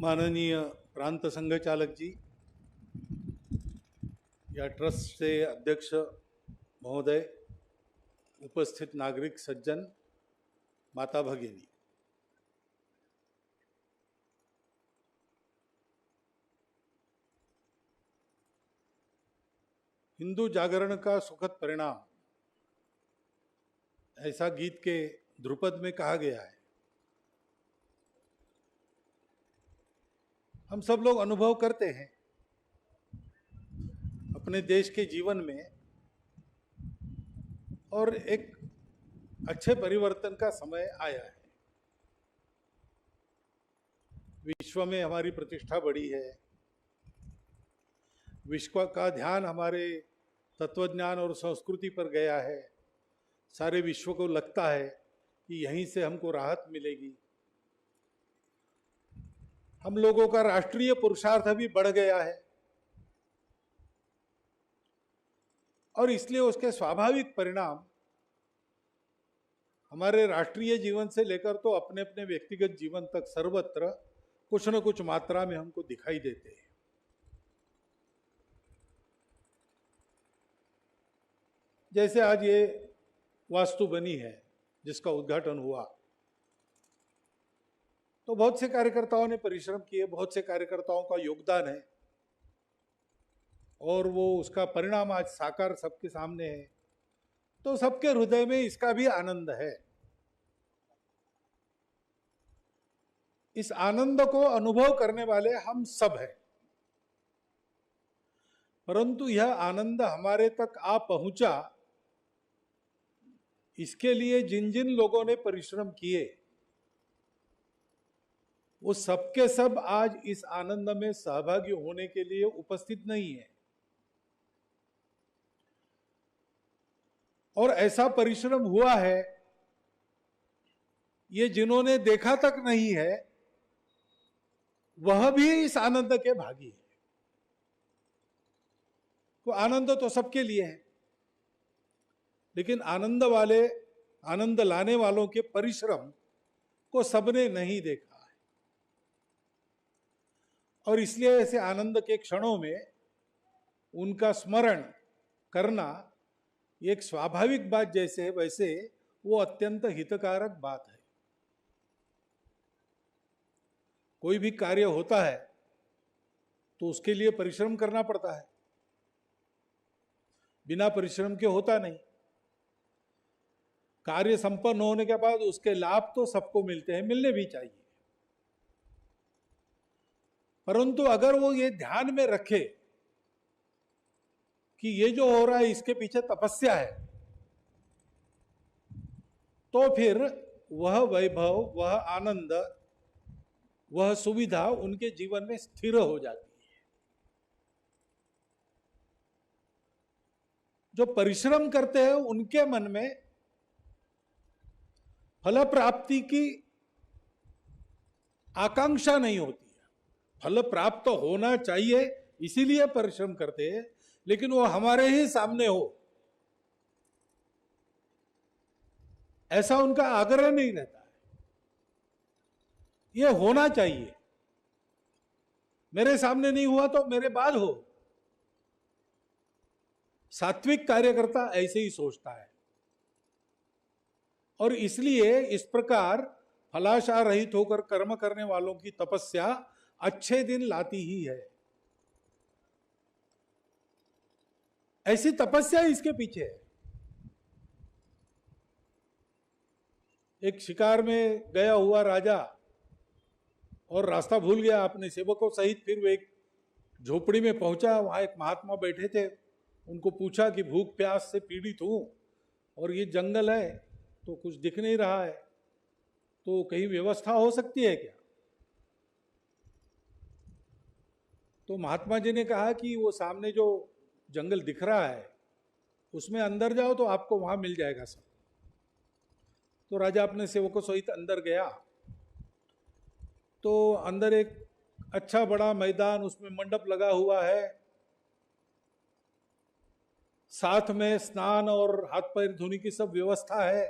माननीय प्रांत संघचालक जी, या ट्रस्ट से अध्यक्ष महोदय, उपस्थित नागरिक सज्जन, माता भगिनी, हिंदू जागरण का सुखद परिणाम, ऐसा गीत के ध्रुपद में कहा गया है। हम सब लोग अनुभव करते हैं अपने देश के जीवन में, और एक अच्छे परिवर्तन का समय आया है। विश्व में हमारी प्रतिष्ठा बढ़ी है, विश्व का ध्यान हमारे तत्वज्ञान और संस्कृति पर गया है। सारे विश्व को लगता है कि यहीं से हमको राहत मिलेगी। हम लोगों का राष्ट्रीय पुरुषार्थ भी बढ़ गया है, और इसलिए उसके स्वाभाविक परिणाम हमारे राष्ट्रीय जीवन से लेकर तो अपने अपने व्यक्तिगत जीवन तक सर्वत्र कुछ न कुछ मात्रा में हमको दिखाई देते हैं। जैसे आज ये वास्तु बनी है जिसका उद्घाटन हुआ, तो बहुत से कार्यकर्ताओं ने परिश्रम किए, बहुत से कार्यकर्ताओं का योगदान है, और वो उसका परिणाम आज साकार सबके सामने है। तो सबके हृदय में इसका भी आनंद है। इस आनंद को अनुभव करने वाले हम सब हैं, परंतु यह आनंद हमारे तक आ पहुंचा, इसके लिए जिन जिन लोगों ने परिश्रम किए, वो सबके सब आज इस आनंद में सहभागी होने के लिए उपस्थित नहीं है। और ऐसा परिश्रम हुआ है, ये जिन्होंने देखा तक नहीं है, वह भी इस आनंद के भागी है। तो आनंद तो सबके लिए है, लेकिन आनंद लाने वालों के परिश्रम को सबने नहीं देखा है। और इसलिए ऐसे आनंद के क्षणों में उनका स्मरण करना एक स्वाभाविक बात जैसे है, वैसे वो अत्यंत हितकारक बात है। कोई भी कार्य होता है तो उसके लिए परिश्रम करना पड़ता है, बिना परिश्रम के होता नहीं। कार्य संपन्न होने के बाद उसके लाभ तो सबको मिलते हैं, मिलने भी चाहिए, परंतु अगर वो ये ध्यान में रखे कि ये जो हो रहा है इसके पीछे तपस्या है, तो फिर वह वैभव, वह आनंद, वह सुविधा उनके जीवन में स्थिर हो जाती है। जो परिश्रम करते हैं उनके मन में फल प्राप्ति की आकांक्षा नहीं होती है। फल प्राप्त होना चाहिए इसीलिए परिश्रम करते हैं, लेकिन वो हमारे ही सामने हो ऐसा उनका आग्रह नहीं रहता है। ये होना चाहिए, मेरे सामने नहीं हुआ तो मेरे बाद हो। सात्विक कार्यकर्ता ऐसे ही सोचता है, और इसलिए इस प्रकार फलाशा रहित होकर कर्म करने वालों की तपस्या अच्छे दिन लाती ही है। ऐसी तपस्या इसके पीछे है। एक शिकार में गया हुआ राजा और रास्ता भूल गया अपने सेवकों सहित। फिर वो एक झोपड़ी में पहुंचा, वहां एक महात्मा बैठे थे। उनको पूछा कि भूख प्यास से पीड़ित हूं और ये जंगल है तो कुछ दिख नहीं रहा है, तो कहीं व्यवस्था हो सकती है क्या? तो महात्मा जी ने कहा कि वो सामने जो जंगल दिख रहा है उसमें अंदर जाओ तो आपको वहां मिल जाएगा सब। तो राजा अपने सेवकों सहित अंदर गया, तो अंदर एक अच्छा बड़ा मैदान, उसमें मंडप लगा हुआ है, साथ में स्नान और हाथ पैर धोने की सब व्यवस्था है,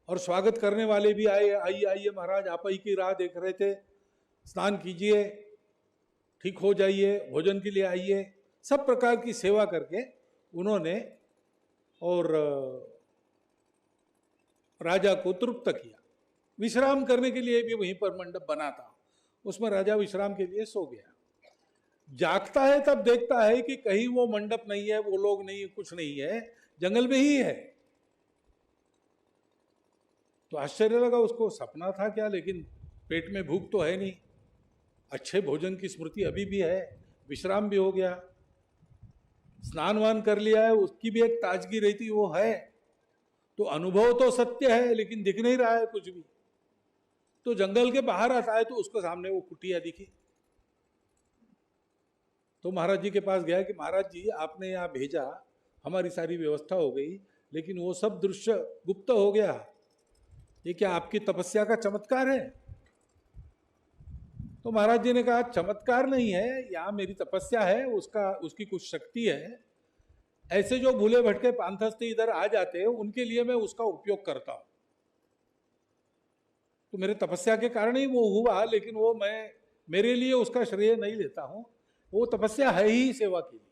और स्वागत करने वाले भी आए, आइए आइए महाराज, आप ही की राह देख रहे थे। स्नान कीजिए, ठीक हो जाइए, भोजन के लिए आइए, सब प्रकार की सेवा करके उन्होंने और राजा को तृप्त किया। विश्राम करने के लिए भी वहीं पर मंडप बना था, उसमें राजा विश्राम के लिए सो गया। जागता है तब देखता है कि कहीं वो मंडप नहीं है, वो लोग नहीं है, कुछ नहीं है, जंगल में ही है। तो आश्चर्य लगा उसको, सपना था क्या, लेकिन पेट में भूख तो है नहीं, अच्छे भोजन की स्मृति अभी भी है, विश्राम भी हो गया, स्नान वान कर लिया है, उसकी भी एक ताजगी रहती वो है। तो अनुभव तो सत्य है लेकिन दिख नहीं रहा है कुछ भी। तो जंगल के बाहर आता है तो उसको सामने वो कुटिया दिखी। तो महाराज जी के पास गया कि महाराज जी आपने यहाँ भेजा, हमारी सारी व्यवस्था हो गई, लेकिन वो सब दृश्य गुप्त हो गया, ये क्या आपकी तपस्या का चमत्कार है? तो महाराज जी ने कहा चमत्कार नहीं है, यहाँ मेरी तपस्या है, उसकी कुछ शक्ति है। ऐसे जो भूले भटके पांथस्थ इधर आ जाते हैं उनके लिए मैं उसका उपयोग करता हूं। तो मेरे तपस्या के कारण ही वो हुआ, लेकिन वो मैं मेरे लिए उसका श्रेय नहीं लेता हूं, वो तपस्या है ही सेवा के लिए।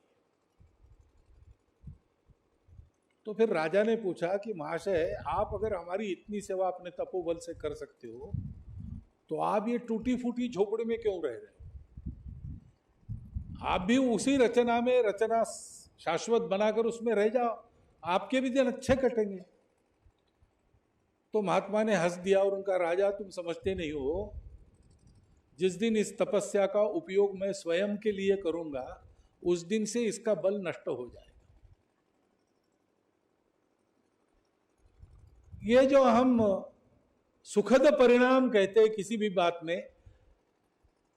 तो फिर राजा ने पूछा कि महाशय आप अगर हमारी इतनी सेवा अपने तपोबल से कर सकते हो तो आप ये टूटी फूटी झोपड़ी में क्यों रह रहे हो? आप भी उसी रचना में रचना शाश्वत बनाकर उसमें रह जाओ, आपके भी दिन अच्छे कटेंगे। तो महात्मा ने हंस दिया और उनका राजा तुम समझते नहीं हो, जिस दिन इस तपस्या का उपयोग मैं स्वयं के लिए करूंगा उस दिन से इसका बल नष्ट हो जाएगा। ये जो हम सुखद परिणाम कहते हैं किसी भी बात में,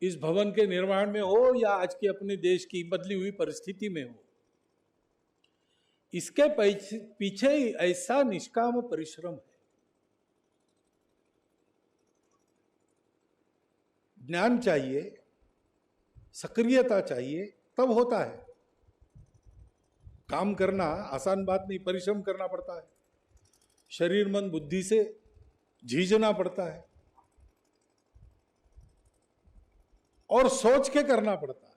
इस भवन के निर्माण में हो या आज के अपने देश की बदली हुई परिस्थिति में हो, इसके पीछे ऐसा निष्काम परिश्रम है। ज्ञान चाहिए, सक्रियता चाहिए, तब होता है। काम करना आसान बात नहीं, परिश्रम करना पड़ता है, शरीर मन बुद्धि से झीझना पड़ता है और सोच के करना पड़ता है।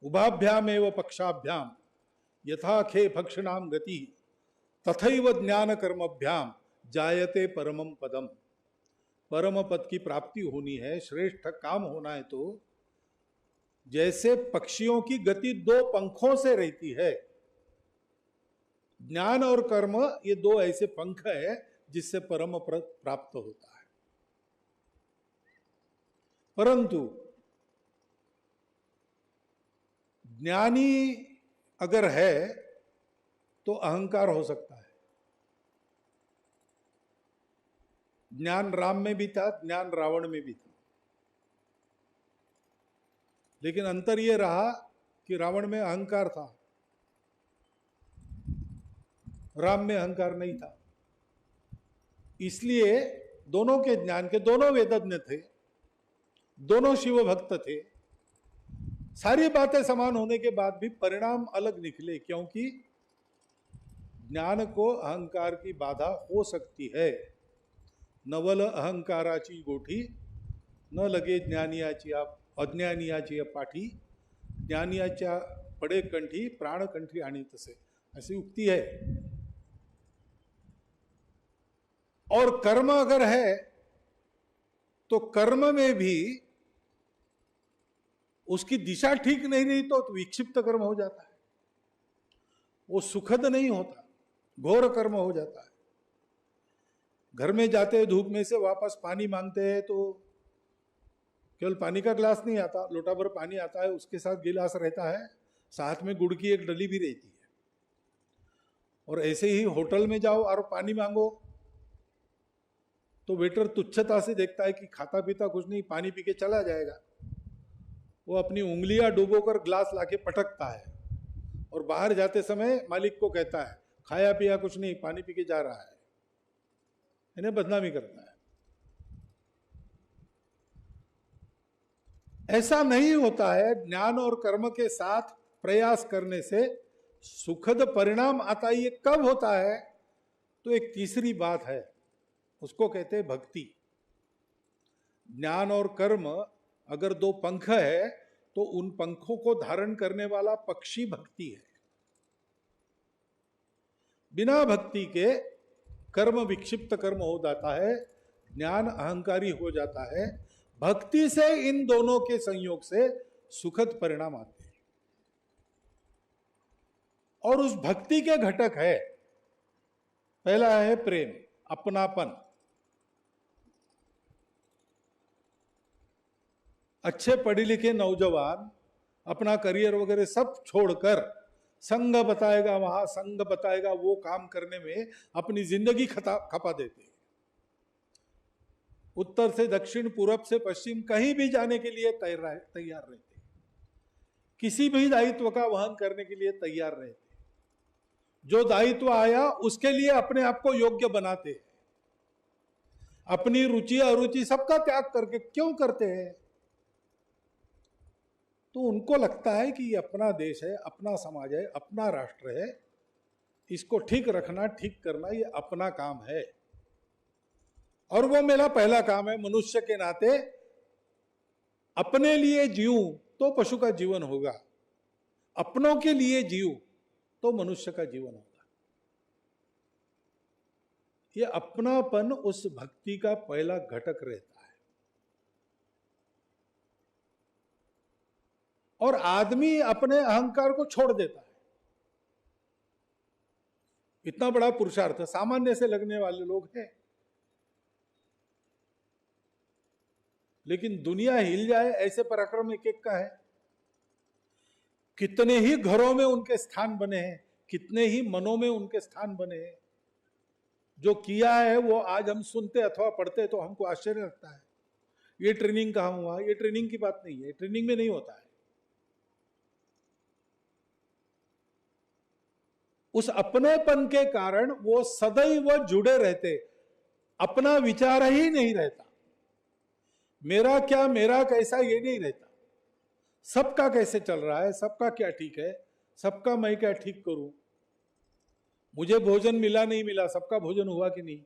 उभाभ्याम एवं पक्षाभ्याम यथा खे भक्षणाम गति तथैव ज्ञान कर्मभ्याम जायते परमम पदम। परम पद की प्राप्ति होनी है, श्रेष्ठ काम होना है, तो जैसे पक्षियों की गति दो पंखों से रहती है, ज्ञान और कर्म ये दो ऐसे पंख है जिससे परम प्राप्त होता है। परंतु ज्ञानी अगर है तो अहंकार हो सकता है। ज्ञान राम में भी था, ज्ञान रावण में भी था, लेकिन अंतर यह रहा कि रावण में अहंकार था, राम में अहंकार नहीं था। इसलिए दोनों के ज्ञान के, दोनों वेदज्ञ थे, दोनों शिव भक्त थे, सारी बातें समान होने के बाद भी परिणाम अलग निकले, क्योंकि ज्ञान को अहंकार की बाधा हो सकती है। नवल अहंकाराची गोठी न लगे ज्ञानियाची अज्ञानियाची पाठी, ज्ञानियाच्या पडे कंठी प्राण कंठी आणि तसे, ऐसी उक्ति है। और कर्म अगर है तो कर्म में भी उसकी दिशा ठीक नहीं रही तो विक्षिप्त कर्म हो जाता है, वो सुखद नहीं होता, घोर कर्म हो जाता है। घर में जाते हैं, धूप में से वापस पानी मांगते हैं तो केवल पानी का गिलास नहीं आता, लोटा भर पानी आता है, उसके साथ गिलास रहता है, साथ में गुड़ की एक डली भी रहती है। और ऐसे ही होटल में जाओ और पानी मांगो तो वेटर तुच्छता से देखता है कि खाता पीता कुछ नहीं, पानी पी के चला जाएगा। वो अपनी उंगलियां डुबोकर ग्लास लाके पटकता है और बाहर जाते समय मालिक को कहता है खाया पिया कुछ नहीं, पानी पी के जा रहा है, इन्हें बदनामी करता है। ऐसा नहीं होता है। ज्ञान और कर्म के साथ प्रयास करने से सुखद परिणाम आता है। ये कब होता है? तो एक तीसरी बात है, उसको कहते हैं भक्ति। ज्ञान और कर्म अगर दो पंख है तो उन पंखों को धारण करने वाला पक्षी भक्ति है। बिना भक्ति के कर्म विक्षिप्त कर्म हो जाता है, ज्ञान अहंकारी हो जाता है। भक्ति से इन दोनों के संयोग से सुखद परिणाम आते हैं। और उस भक्ति के घटक है, पहला है प्रेम, अपनापन। अच्छे पढ़े लिखे नौजवान अपना करियर वगैरह सब छोड़कर संग बताएगा वहां, संग बताएगा वो काम करने में अपनी जिंदगी खपा देते हैं। उत्तर से दक्षिण, पूरब से पश्चिम, कहीं भी जाने के लिए तैयार रहते, किसी भी दायित्व का वहन करने के लिए तैयार रहते। जो दायित्व आया उसके लिए अपने आप को योग्य बनाते हैं। अपनी रुचि अरुचि सबका त्याग करके क्यों करते हैं? तो उनको लगता है कि ये अपना देश है, अपना समाज है, अपना राष्ट्र है, इसको ठीक रखना, ठीक करना ये अपना काम है। और वो मेरा पहला काम है। मनुष्य के नाते अपने लिए जीऊं तो पशु का जीवन होगा, अपनों के लिए जीऊं तो मनुष्य का जीवन होगा। ये अपनापन उस भक्ति का पहला घटक रहता है। और आदमी अपने अहंकार को छोड़ देता है। इतना बड़ा पुरुषार्थ सामान्य से लगने वाले लोग हैं, लेकिन दुनिया हिल जाए ऐसे पराक्रम एक एक का है। कितने ही घरों में उनके स्थान बने हैं, कितने ही मनों में उनके स्थान बने हैं। जो किया है वो आज हम सुनते अथवा पढ़ते तो हमको आश्चर्य लगता है। ये ट्रेनिंग कहाँ हुआ? ये ट्रेनिंग की बात नहीं है, ट्रेनिंग में नहीं होता है। उस अपनेपन के कारण वो सदैव जुड़े रहते, अपना विचार ही नहीं रहता। मेरा क्या, मेरा कैसा, ये नहीं रहता। सबका कैसे चल रहा है, सबका क्या ठीक है, सबका मैं क्या ठीक करूं। मुझे भोजन मिला नहीं मिला, सबका भोजन हुआ कि नहीं।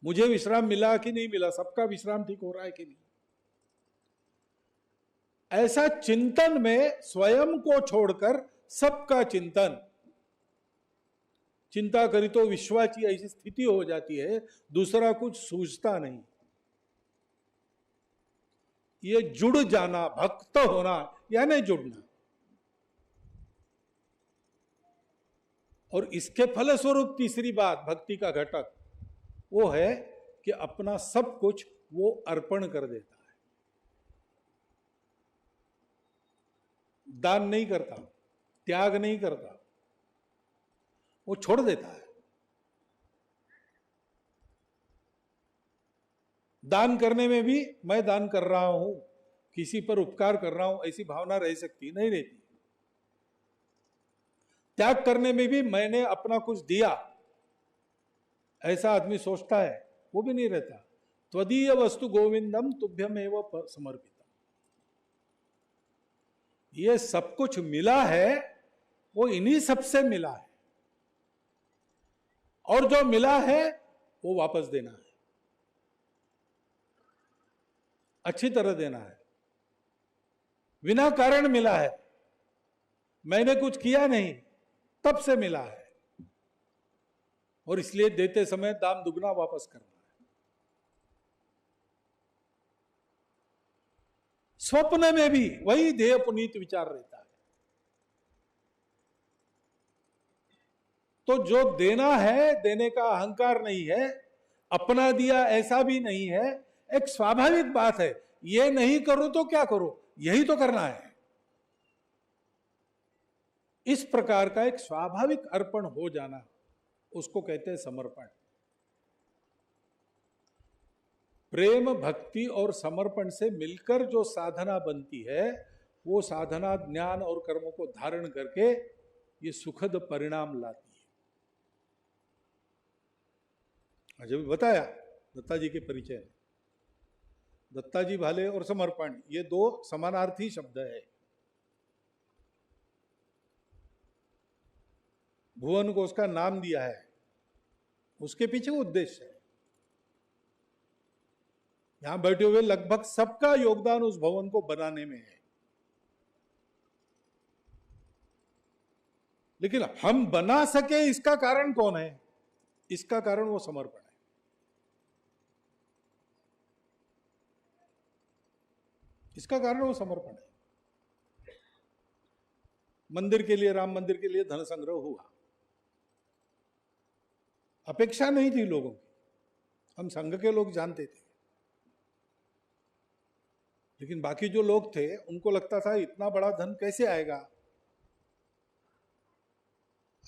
मुझे विश्राम मिला कि नहीं मिला, सबका विश्राम ठीक हो रहा है कि नहीं। ऐसा चिंतन में स्वयं को छोड़कर सबका चिंतन, चिंता करी तो विश्वाची ऐसी स्थिति हो जाती है, दूसरा कुछ सूझता नहीं। ये जुड़ जाना, भक्त होना यानी जुड़ना। और इसके फलस्वरूप तीसरी बात भक्ति का घटक वो है कि अपना सब कुछ वो अर्पण कर देता है। दान नहीं करता, त्याग नहीं करता, वो छोड़ देता है। दान करने में भी मैं दान कर रहा हूं, किसी पर उपकार कर रहा हूं, ऐसी भावना रह सकती नहीं रहती। त्याग करने में भी मैंने अपना कुछ दिया, ऐसा आदमी सोचता है, वो भी नहीं रहता। त्वदीय वस्तु गोविंदम तुभ्यमेव समर्पितम। ये सब कुछ मिला है वो इन्हीं सबसे मिला है, और जो मिला है वो वापस देना है, अच्छी तरह देना है। बिना कारण मिला है, मैंने कुछ किया नहीं, तब से मिला है, और इसलिए देते समय दाम दुगना वापस करना है। स्वप्न में भी वही ध्येय पुनीत विचार रहता है। तो जो देना है, देने का अहंकार नहीं है, अपना दिया ऐसा भी नहीं है, एक स्वाभाविक बात है। ये नहीं करो तो क्या करो, यही तो करना है। इस प्रकार का एक स्वाभाविक अर्पण हो जाना, उसको कहते हैं समर्पण। प्रेम, भक्ति और समर्पण से मिलकर जो साधना बनती है, वो साधना ज्ञान और कर्मों को धारण करके ये सुखद परिणाम लाती है। जब बताया दत्ता जी के परिचय में, दत्ता जी भाले और समर्पण ये दो समानार्थी शब्द है। भुवन को उसका नाम दिया है, उसके पीछे उद्देश्य है। यहां बैठे हुए लगभग सबका योगदान उस भवन को बनाने में है, लेकिन हम बना सके इसका कारण कौन है? इसका कारण वो समर्पण है। इसका कारण वो समर्पण है। मंदिर के लिए, राम मंदिर के लिए धन संग्रह हुआ, अपेक्षा नहीं थी लोगों की, हम संघ के लोग जानते थे, लेकिन बाकी जो लोग थे उनको लगता था इतना बड़ा धन कैसे आएगा।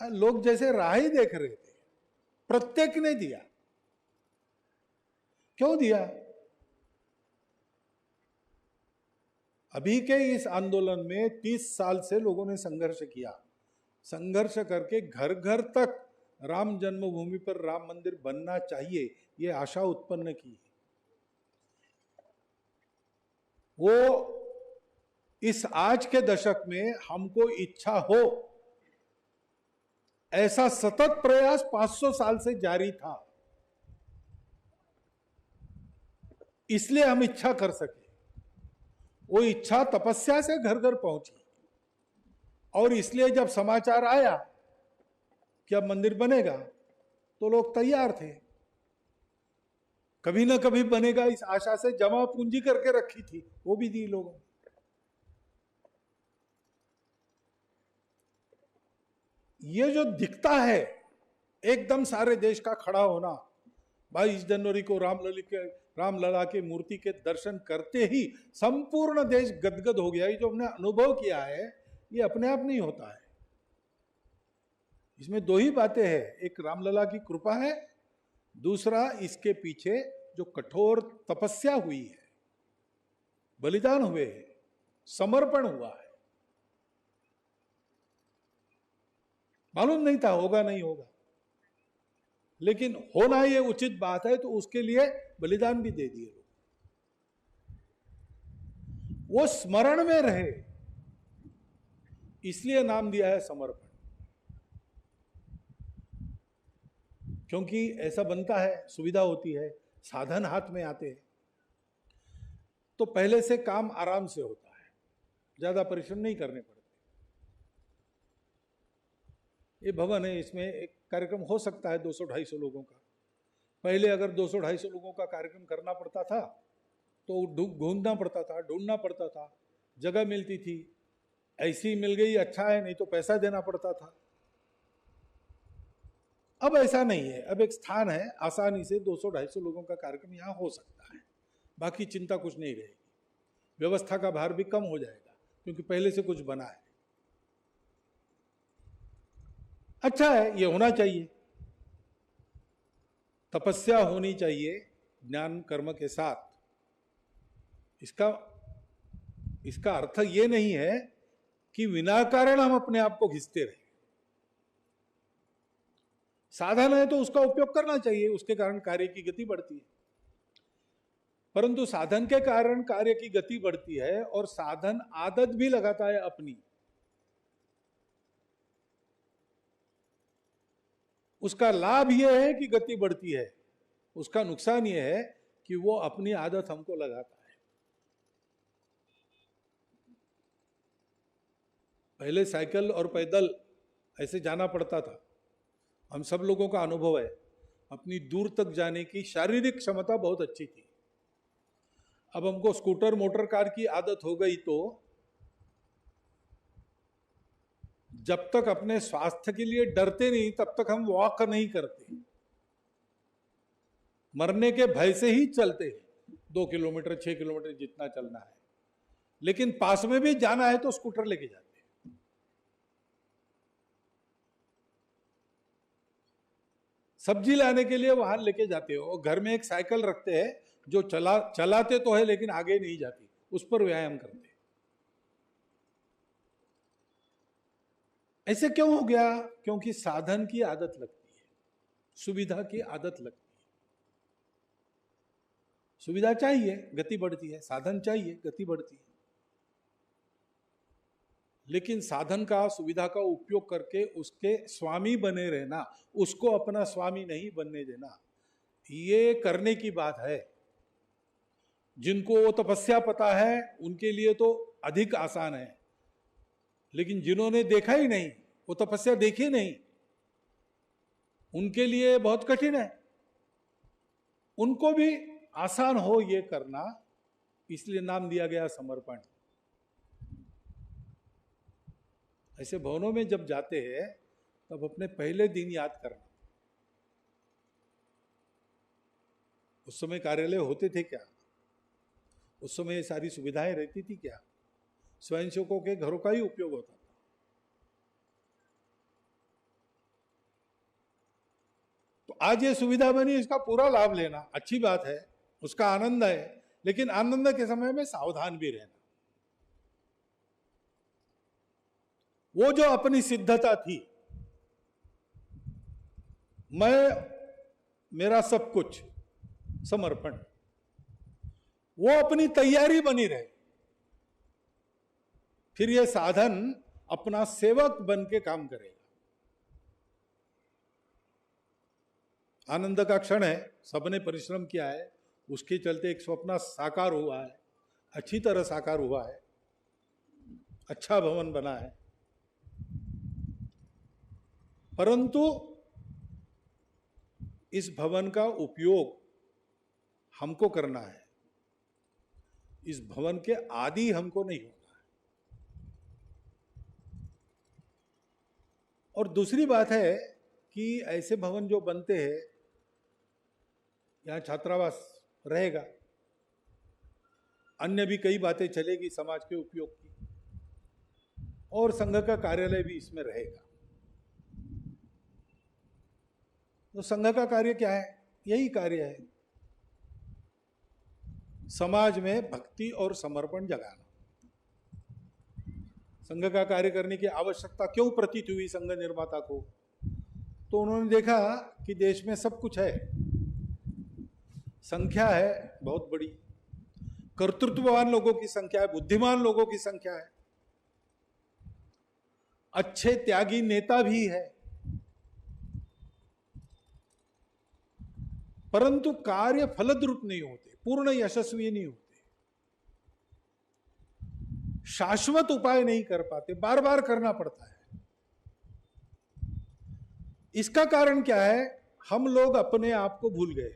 लोग जैसे राह ही देख रहे थे, प्रत्येक ने दिया। क्यों दिया? अभी के इस आंदोलन में 30 साल से लोगों ने संघर्ष किया, संघर्ष करके घर घर तक राम जन्मभूमि पर राम मंदिर बनना चाहिए ये आशा उत्पन्न की। वो इस आज के दशक में हमको इच्छा हो, ऐसा सतत प्रयास 500 साल से जारी था, इसलिए हम इच्छा कर सके। वो इच्छा तपस्या से घर घर पहुंची, और इसलिए जब समाचार आया कि अब मंदिर बनेगा तो लोग तैयार थे। कभी ना कभी बनेगा इस आशा से जमा पूंजी करके रखी थी, वो भी दी लोगों ने। ये जो दिखता है एकदम सारे देश का खड़ा होना, 22 जनवरी को रामलला के मूर्ति के दर्शन करते ही संपूर्ण देश गदगद हो गया, ये जो हमने अनुभव किया है ये अपने आप नहीं होता है। इसमें दो ही बातें हैं, एक रामलला की कृपा है, दूसरा इसके पीछे जो कठोर तपस्या हुई है, बलिदान हुए हैं, समर्पण हुआ है। मालूम नहीं था होगा नहीं होगा, लेकिन होना ये उचित बात है, तो उसके लिए बलिदान भी दे दिए लोग। वो स्मरण में रहे, इसलिए नाम दिया है समर्पण। क्योंकि ऐसा बनता है, सुविधा होती है, साधन हाथ में आते हैं, तो पहले से काम आराम से होता है, ज्यादा परिश्रम नहीं करने पड़ते। ये भवन है, इसमें एक कार्यक्रम हो सकता है 200-250 लोगों का। पहले अगर 200-250 लोगों का कार्यक्रम करना पड़ता था तो ढूंढना पड़ता था, ढूंढना पड़ता था, जगह मिलती थी, ऐसी मिल गई अच्छा है, नहीं तो पैसा देना पड़ता था। अब ऐसा नहीं है, अब एक स्थान है, आसानी से 200-250 लोगों का कार्यक्रम यहाँ हो सकता है, बाकी चिंता कुछ नहीं रहेगी, व्यवस्था का भार भी कम हो जाएगा क्योंकि पहले से कुछ बना है। अच्छा है, ये होना चाहिए, तपस्या होनी चाहिए ज्ञान कर्म के साथ। इसका अर्थ ये नहीं है कि विनाकारण हम अपने आप को घिसते रहे। साधन है तो उसका उपयोग करना चाहिए, उसके कारण कार्य की गति बढ़ती है। परंतु साधन के कारण कार्य की गति बढ़ती है और साधन आदत भी लगाता है अपनी। उसका लाभ यह है कि गति बढ़ती है, उसका नुकसान यह है कि वो अपनी आदत हमको लगाता है। पहले साइकिल और पैदल ऐसे जाना पड़ता था, हम सब लोगों का अनुभव है, अपनी दूर तक जाने की शारीरिक क्षमता बहुत अच्छी थी। अब हमको स्कूटर मोटर कार की आदत हो गई, तो जब तक अपने स्वास्थ्य के लिए डरते नहीं तब तक हम वॉक नहीं करते, मरने के भय से ही चलते हैं, 2 किलोमीटर 6 किलोमीटर जितना चलना है। लेकिन पास में भी जाना है तो स्कूटर लेके जाते हैं। सब्जी लाने के लिए वाहन लेके जाते हो, और घर में एक साइकिल रखते हैं जो चलाते तो है लेकिन आगे नहीं जाती, उस पर व्यायाम करते हैं। ऐसे क्यों हो गया? क्योंकि साधन की आदत लगती है, सुविधा की आदत लगती है। सुविधा चाहिए, गति बढ़ती है, साधन चाहिए, गति बढ़ती है। लेकिन साधन का, सुविधा का उपयोग करके उसके स्वामी बने रहना, उसको अपना स्वामी नहीं बनने देना, ये करने की बात है। जिनको वो तपस्या पता है उनके लिए तो अधिक आसान है, लेकिन जिन्होंने देखा ही नहीं, वो तपस्या देखी नहीं, उनके लिए बहुत कठिन है। उनको भी आसान हो ये करना, इसलिए नाम दिया गया समर्पण। ऐसे भवनों में जब जाते हैं तब अपने पहले दिन याद करना। उस समय कार्यालय होते थे क्या? उस समय ये सारी सुविधाएं रहती थी क्या? स्वयंसेवकों के घरों का ही उपयोग होता था। तो आज ये सुविधा बनी, इसका पूरा लाभ लेना अच्छी बात है, उसका आनंद है, लेकिन आनंद के समय में सावधान भी रहना। वो जो अपनी सिद्धता थी, मेरा सब कुछ समर्पण, वो अपनी तैयारी बनी रहे, फिर ये साधन अपना सेवक बन के काम करेगा। आनंद का क्षण है, सबने परिश्रम किया है, उसके चलते एक स्वप्न साकार हुआ है, अच्छी तरह साकार हुआ है, अच्छा भवन बना है, परंतु इस भवन का उपयोग हमको करना है, इस भवन के आदि हमको नहीं होना है। और दूसरी बात है कि ऐसे भवन जो बनते हैं, यहां छात्रावास रहेगा, अन्य भी कई बातें चलेगी समाज के उपयोग की, और संघ का कार्यालय भी इसमें रहेगा। तो संघ का कार्य क्या है? यही कार्य है, समाज में भक्ति और समर्पण जगाना। संघ का कार्य करने की आवश्यकता क्यों प्रतीत हुई संघ निर्माता को? तो उन्होंने देखा कि देश में सब कुछ है, संख्या है बहुत बड़ी, कर्तृत्ववान लोगों की संख्या है, बुद्धिमान लोगों की संख्या है, अच्छे त्यागी नेता भी है, परंतु कार्य फलद्रुप नहीं होते, पूर्ण यशस्वी नहीं होते, शाश्वत उपाय नहीं कर पाते, बार बार करना पड़ता है। इसका कारण क्या है? हम लोग अपने आप को भूल गए,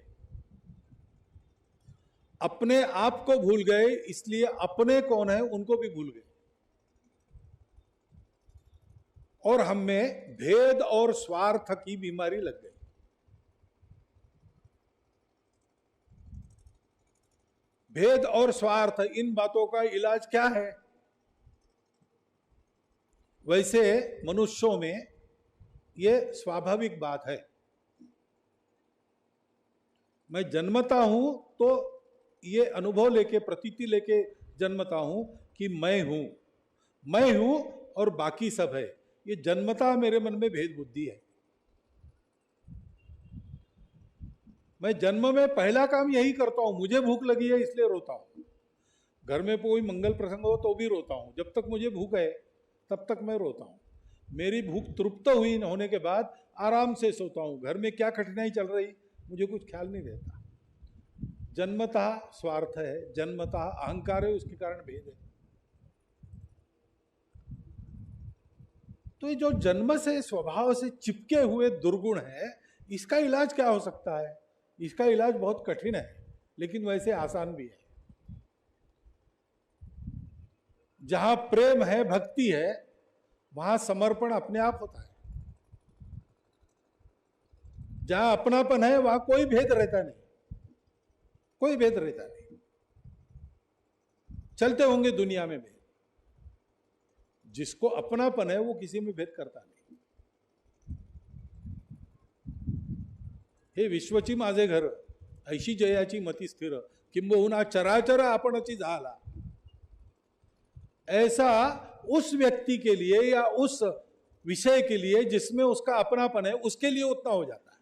अपने आप को भूल गए, इसलिए अपने कौन है उनको भी भूल गए, और हम में भेद और स्वार्थ की बीमारी लग गई। भेद और स्वार्थ, इन बातों का इलाज क्या है? वैसे मनुष्यों में ये स्वाभाविक बात है। मैं जन्मता हूं तो ये अनुभव लेके, प्रतीति लेके जन्मता हूं कि मैं हूं और बाकी सब है। ये जन्मता मेरे मन में भेद बुद्धि है। मैं जन्म में पहला काम यही करता हूं, मुझे भूख लगी है इसलिए रोता हूं। घर में कोई मंगल प्रसंग हो तो भी रोता हूं, जब तक मुझे भूख है तब तक मैं रोता हूं। मेरी भूख तृप्त हुई होने के बाद आराम से सोता हूं। घर में क्या कठिनाई चल रही मुझे कुछ ख्याल नहीं रहता। जन्मतः स्वार्थ है, जन्मतः अहंकार है, उसके कारण भेद है। तो ये जो जन्म से स्वभाव से चिपके हुए दुर्गुण है, इसका इलाज क्या हो सकता है? इसका इलाज बहुत कठिन है, लेकिन वैसे आसान भी है। जहां प्रेम है, भक्ति है, वहां समर्पण अपने आप होता है। जहां अपनापन है वहां कोई भेद रहता नहीं, कोई भेद रहता नहीं। चलते होंगे दुनिया में भेद, जिसको अपनापन है वो किसी में भेद करता नहीं। हे विश्वची माझे घर, ऐशी जयाची मती स्थिर, किंबहुना चराचर आपणची झाला। ऐसा उस व्यक्ति के लिए या उस विषय के लिए जिसमें उसका अपनापन है, उसके लिए उतना हो जाता है।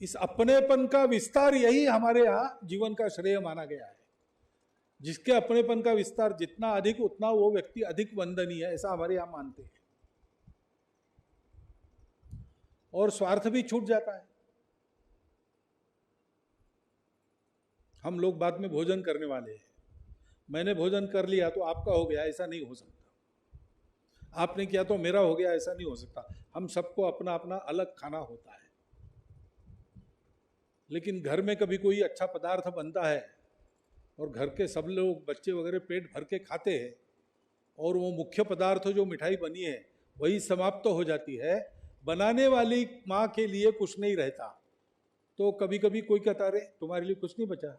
इस अपनेपन का विस्तार, यही हमारे यहां जीवन का श्रेय माना गया है। जिसके अपनेपन का विस्तार जितना अधिक, उतना वो व्यक्ति अधिक वंदनीय है, ऐसा हमारे यहां मानते हैं। और स्वार्थ भी छूट जाता है। हम लोग बाद में भोजन करने वाले हैं, मैंने भोजन कर लिया तो आपका हो गया, ऐसा नहीं हो सकता। आपने किया तो मेरा हो गया, ऐसा नहीं हो सकता। हम सबको अपना अपना अलग खाना होता है। लेकिन घर में कभी कोई अच्छा पदार्थ बनता है और घर के सब लोग बच्चे वगैरह पेट भर के खाते हैं, और वो मुख्य पदार्थ जो मिठाई बनी है वही समाप्त तो हो जाती है, बनाने वाली माँ के लिए कुछ नहीं रहता। तो कभी कभी कोई कहता अरे तुम्हारे लिए कुछ नहीं बचा,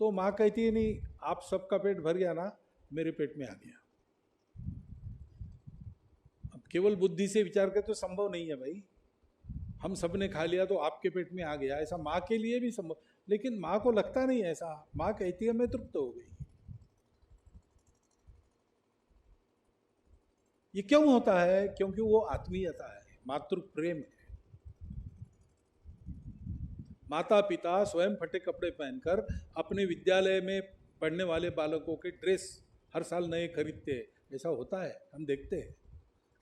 तो माँ कहती है नहीं, आप सबका पेट भर गया ना, मेरे पेट में आ गया। अब केवल बुद्धि से विचार कर तो संभव नहीं है भाई, हम सब ने खा लिया तो आपके पेट में आ गया, ऐसा माँ के लिए भी संभव। लेकिन माँ को लगता नहीं ऐसा, माँ कहती है मैं तृप्त हो गई। ये क्यों होता है? क्योंकि वो आत्मीयता है, मातृ प्रेम है। माता पिता स्वयं फटे कपड़े पहनकर अपने विद्यालय में पढ़ने वाले बालकों के ड्रेस हर साल नए खरीदते हैं, ऐसा होता है, हम देखते हैं।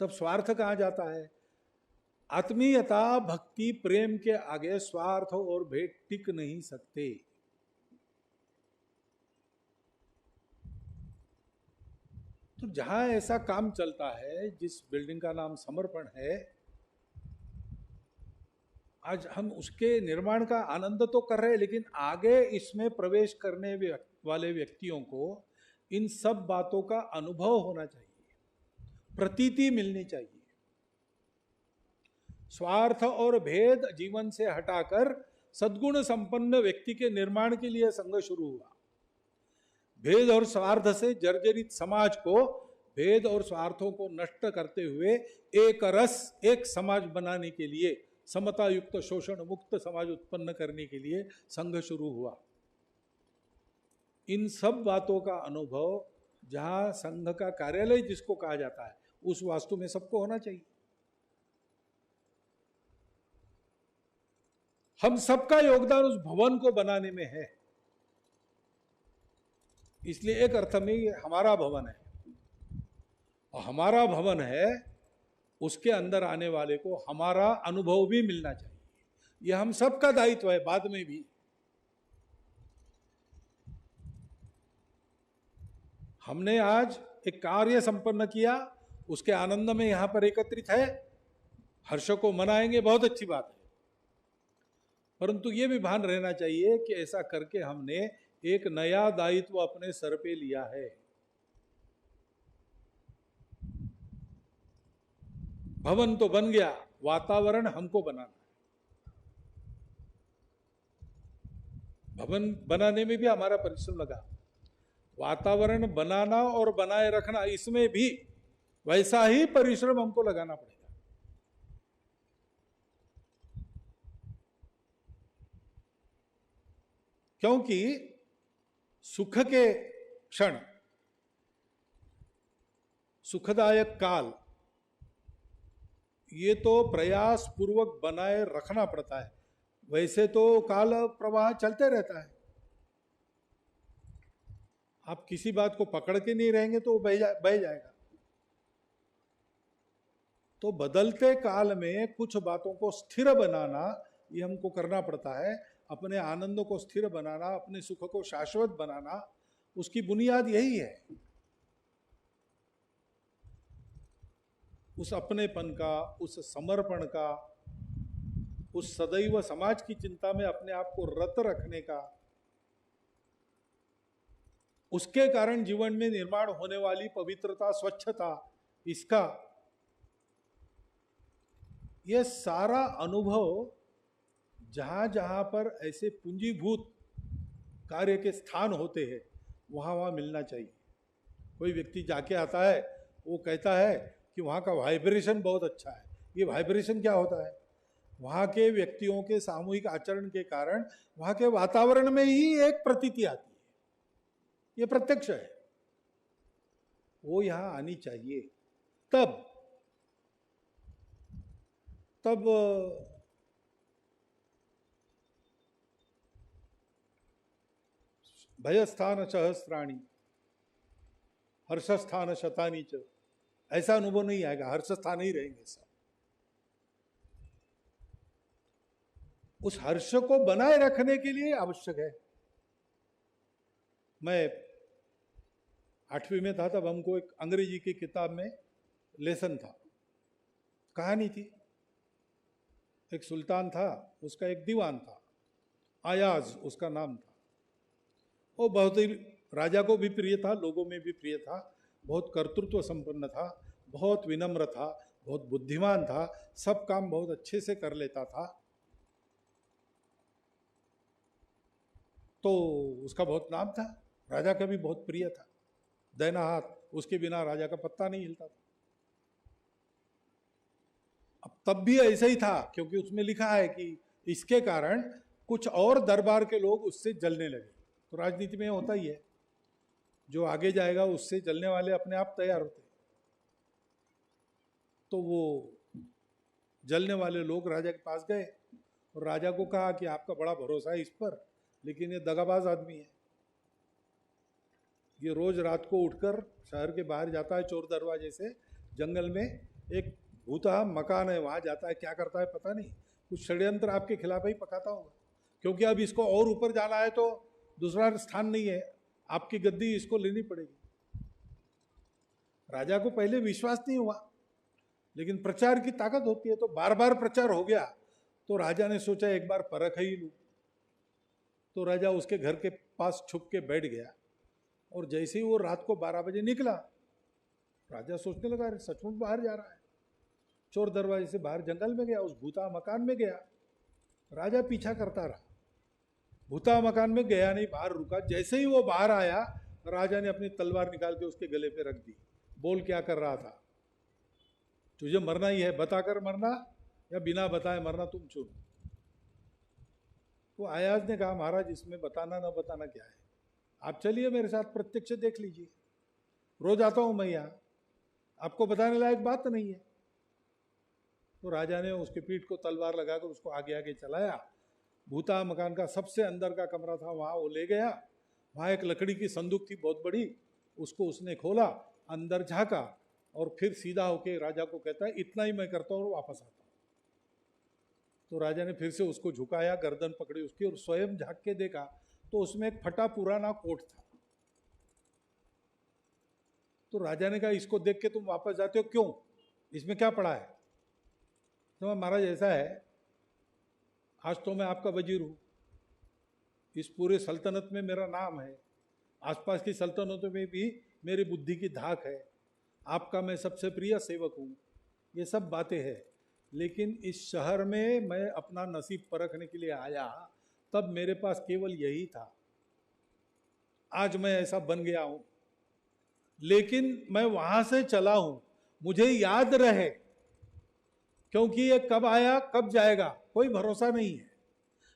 तब स्वार्थ कहाँ जाता है? आत्मीयता भक्ति प्रेम के आगे स्वार्थ और भेद टिक नहीं सकते। तो जहां ऐसा काम चलता है, जिस बिल्डिंग का नाम समर्पण है, आज हम उसके निर्माण का आनंद तो कर रहे हैं, लेकिन आगे इसमें प्रवेश करने वाले व्यक्तियों को इन सब बातों का अनुभव होना चाहिए, प्रतीति मिलनी चाहिए। स्वार्थ और भेद जीवन से हटाकर सद्गुण संपन्न व्यक्ति के निर्माण के लिए संघ शुरू हुआ। भेद और स्वार्थ से जर्जरित समाज को भेद और स्वार्थों को नष्ट करते हुए एक रस, एक समाज बनाने के लिए, समता युक्त शोषण मुक्त समाज उत्पन्न करने के लिए संघ शुरू हुआ। इन सब बातों का अनुभव जहां संघ का कार्यालय जिसको कहा जाता है, उस वास्तु में सबको होना चाहिए। हम सबका योगदान उस भवन को बनाने में है। इसलिए एक अर्थ में ये हमारा भवन है, और हमारा भवन है, उसके अंदर आने वाले को हमारा अनुभव भी मिलना चाहिए। यह हम सबका दायित्व है। बाद में भी हमने आज एक कार्य संपन्न किया, उसके आनंद में यहां पर एकत्रित है, हर्ष को मनाएंगे, बहुत अच्छी बात है। परंतु यह भी भान रहना चाहिए कि ऐसा करके हमने एक नया दायित्व अपने सर पे लिया है। भवन तो बन गया, वातावरण हमको बनाना है। भवन बनाने में भी हमारा परिश्रम लगा, वातावरण बनाना और बनाए रखना, इसमें भी वैसा ही परिश्रम हमको लगाना पड़ेगा। क्योंकि सुख के क्षण, सुखदायक काल, ये तो प्रयास पूर्वक बनाए रखना पड़ता है। वैसे तो काल प्रवाह चलते रहता है, आप किसी बात को पकड़ के नहीं रहेंगे तो बह जाएगा। तो बदलते काल में कुछ बातों को स्थिर बनाना, ये हमको करना पड़ता है। अपने आनंद को स्थिर बनाना, अपने सुख को शाश्वत बनाना, उसकी बुनियाद यही है। उस अपनेपन का, उस समर्पण का, उस सदैव समाज की चिंता में अपने आप को रत रखने का, उसके कारण जीवन में निर्माण होने वाली पवित्रता, स्वच्छता, इसका यह सारा अनुभव जहां जहां पर ऐसे पूंजीभूत कार्य के स्थान होते हैं, वहां वहां मिलना चाहिए। कोई व्यक्ति जाके आता है, वो कहता है कि वहाँ का वाइब्रेशन बहुत अच्छा है। ये वाइब्रेशन क्या होता है? वहाँ के व्यक्तियों के सामूहिक आचरण के कारण वहाँ के वातावरण में ही एक प्रतीति आती है, ये प्रत्यक्ष है, वो यहाँ आनी चाहिए। तब भयस्थान सहस्राणी हर्षस्थान शतानी च, ऐसा अनुभव नहीं आएगा। हर्ष स्थान ही रहेंगे सब। उस हर्ष को बनाए रखने के लिए आवश्यक है मैं 8वीं में था, तब हमको एक अंग्रेजी की किताब में लेसन था, कहानी थी। एक सुल्तान था, उसका एक दीवान था, आयाज उसका नाम था। वो बहुत ही राजा को भी प्रिय था, लोगों में भी प्रिय था, बहुत कर्तृत्व संपन्न था, बहुत विनम्र था, बहुत बुद्धिमान था, सब काम बहुत अच्छे से कर लेता था। तो उसका बहुत नाम था, राजा का भी बहुत प्रिय था। दैना हाथ, उसके बिना राजा का पत्ता नहीं हिलता था। अब तब भी ऐसा ही था, क्योंकि उसमें लिखा है कि इसके कारण कुछ और दरबार के लोग उससे जलने लगे। तो राजनीति में होता ही है, जो आगे जाएगा उससे जलने वाले अपने आप तैयार होते। तो वो जलने वाले लोग राजा के पास गए और राजा को कहा कि आपका बड़ा भरोसा है इस पर, लेकिन ये दगाबाज आदमी है, ये रोज रात को उठकर शहर के बाहर जाता है चोर दरवाजे से, जंगल में एक भूता मकान है वहां जाता है, क्या करता है पता नहीं, कुछ षड्यंत्र आपके खिलाफ ही पकाता होगा, क्योंकि अब इसको और ऊपर जाना है तो दूसरा स्थान नहीं है, आपकी गद्दी इसको लेनी पड़ेगी। राजा को पहले विश्वास नहीं हुआ, लेकिन प्रचार की ताकत होती है, तो बार बार प्रचार हो गया, तो राजा ने सोचा एक बार परख ही लूं। तो राजा उसके घर के पास छुप के बैठ गया, और जैसे ही वो रात को 12 बजे निकला, राजा सोचने लगा अरे सचमुच बाहर जा रहा है, चोर दरवाजे से बाहर जंगल में गया, उस भूता मकान में गया। राजा पीछा करता रहा, भूता मकान में गया नहीं, बाहर रुका। जैसे ही वो बाहर आया, राजा ने अपनी तलवार निकाल के उसके गले पे रख दी। बोल क्या कर रहा था, तुझे मरना ही है, बताकर मरना या बिना बताए मरना, तुम चुन। तो आयाज ने कहा महाराज इसमें बताना ना बताना क्या है, आप चलिए मेरे साथ, प्रत्यक्ष देख लीजिए, रोज आता हूं मैं यहाँ, आपको बताने लायक बात नहीं है। तो राजा ने उसके पीठ को तलवार लगाकर उसको आगे आगे चलाया। भूता मकान का सबसे अंदर का कमरा था, वहां वो ले गया। वहां एक लकड़ी की संदूक थी बहुत बड़ी, उसको उसने खोला, अंदर झांका, और फिर सीधा होके राजा को कहता है इतना ही मैं करता हूँ और वापस आता हूँ। तो राजा ने फिर से उसको झुकाया, गर्दन पकड़ी उसकी, और स्वयं झांक के देखा तो उसमें एक फटा पुराना कोट था। तो राजा ने कहा इसको देख के तुम वापस जाते हो क्यों, इसमें क्या पड़ा है? तो महाराज ऐसा है, आज तो मैं आपका वजीर हूं, इस पूरे सल्तनत में मेरा नाम है, आसपास की सल्तनतों में भी मेरी बुद्धि की धाक है, आपका मैं सबसे प्रिय सेवक हूं, ये सब बातें हैं, लेकिन इस शहर में मैं अपना नसीब परखने के लिए आया, तब मेरे पास केवल यही था, आज मैं ऐसा बन गया हूं, लेकिन मैं वहां से चला हूं, मुझे याद रहे, क्योंकि ये कब आया कब जाएगा कोई भरोसा नहीं है।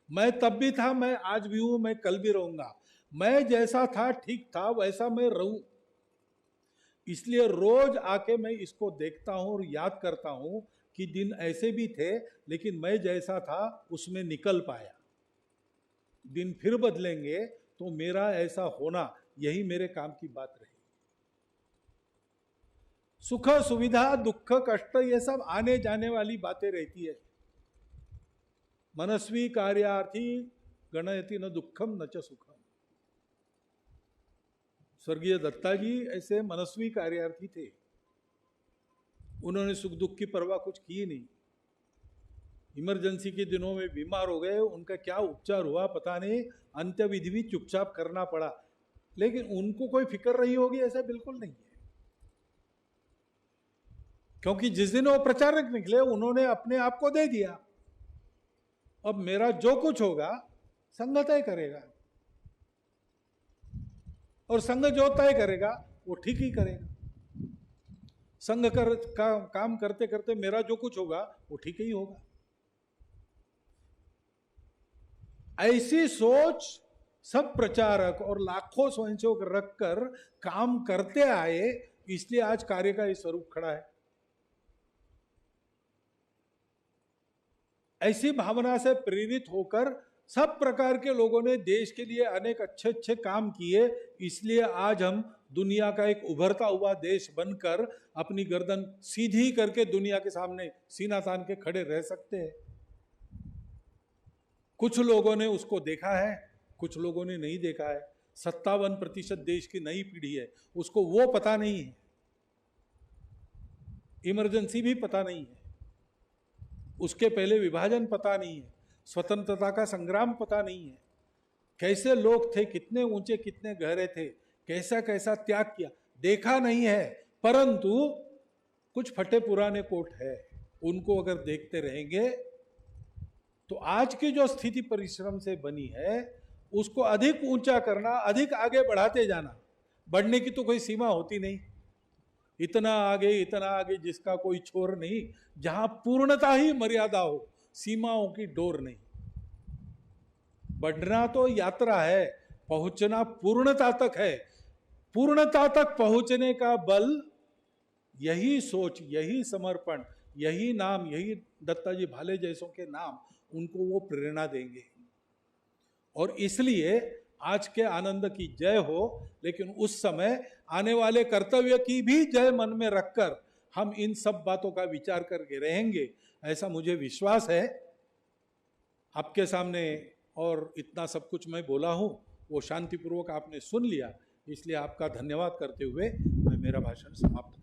मैं तब भी था, मैं आज भी हूं, मैं कल भी रहूंगा, मैं जैसा था ठीक था वैसा मैं रहूं। इसलिए रोज आके मैं इसको देखता हूं और याद करता हूं कि दिन ऐसे भी थे, लेकिन मैं जैसा था उसमें निकल पाया। दिन फिर बदलेंगे तो मेरा ऐसा होना, यही मेरे काम की बात रही। सुख सुविधा दुख कष्ट ये सब आने जाने वाली बातें रहती है। मनस्वी कार्यार्थी गणयति न दुखम न च सुखम। स्वर्गीय दत्ता जी ऐसे मनस्वी कार्यार्थी थे, उन्होंने सुख दुख की परवाह कुछ की नहीं। इमरजेंसी के दिनों में बीमार हो गए, उनका क्या उपचार हुआ पता नहीं, अंत्य विधि भी चुपचाप करना पड़ा, लेकिन उनको कोई फिक्र रही होगी ऐसा बिल्कुल नहीं है, क्योंकि जिस दिन वो प्रचारक निकले उन्होंने अपने आप को दे दिया, अब मेरा जो कुछ होगा संघ तय करेगा, और संघ जो तय करेगा वो ठीक ही करेगा। संघ का काम करते करते मेरा जो कुछ होगा वो ठीक ही होगा। ऐसी सोच सब प्रचारक और लाखों स्वयंसेवक रखकर काम करते आए, इसलिए आज कार्य का ये स्वरूप खड़ा है। ऐसी भावना से प्रेरित होकर सब प्रकार के लोगों ने देश के लिए अनेक अच्छे अच्छे काम किए, इसलिए आज हम दुनिया का एक उभरता हुआ देश बनकर अपनी गर्दन सीधी करके दुनिया के सामने सीना तान के खड़े रह सकते हैं। कुछ लोगों ने उसको देखा है, कुछ लोगों ने नहीं देखा है, 57% देश की नई पीढ़ी है, उसको वो पता नहीं है, इमरजेंसी भी पता नहीं है, उसके पहले विभाजन पता नहीं है, स्वतंत्रता का संग्राम पता नहीं है, कैसे लोग थे, कितने ऊंचे कितने गहरे थे, कैसा कैसा त्याग किया, देखा नहीं है। परंतु कुछ फटे पुराने कोट है, उनको अगर देखते रहेंगे तो आज की जो स्थिति परिश्रम से बनी है उसको अधिक ऊंचा करना, अधिक आगे बढ़ाते जाना। बढ़ने की तो कोई सीमा होती नहीं, इतना आगे जिसका कोई छोर नहीं, जहां पूर्णता ही मर्यादा हो, सीमाओं की डोर नहीं। बढ़ना तो यात्रा है, पहुंचना पूर्णता तक है। पूर्णता तक पहुंचने का बल यही सोच, यही समर्पण, यही नाम, यही दत्ताजी भाले जैसों के नाम उनको वो प्रेरणा देंगे। और इसलिए आज के आनंद की जय हो, लेकिन उस समय आने वाले कर्तव्य की भी जय मन में रखकर हम इन सब बातों का विचार करके रहेंगे, ऐसा मुझे विश्वास है। आपके सामने और इतना सब कुछ मैं बोला हूं, वो शांतिपूर्वक आपने सुन लिया, इसलिए आपका धन्यवाद करते हुए मैं मेरा भाषण समाप्त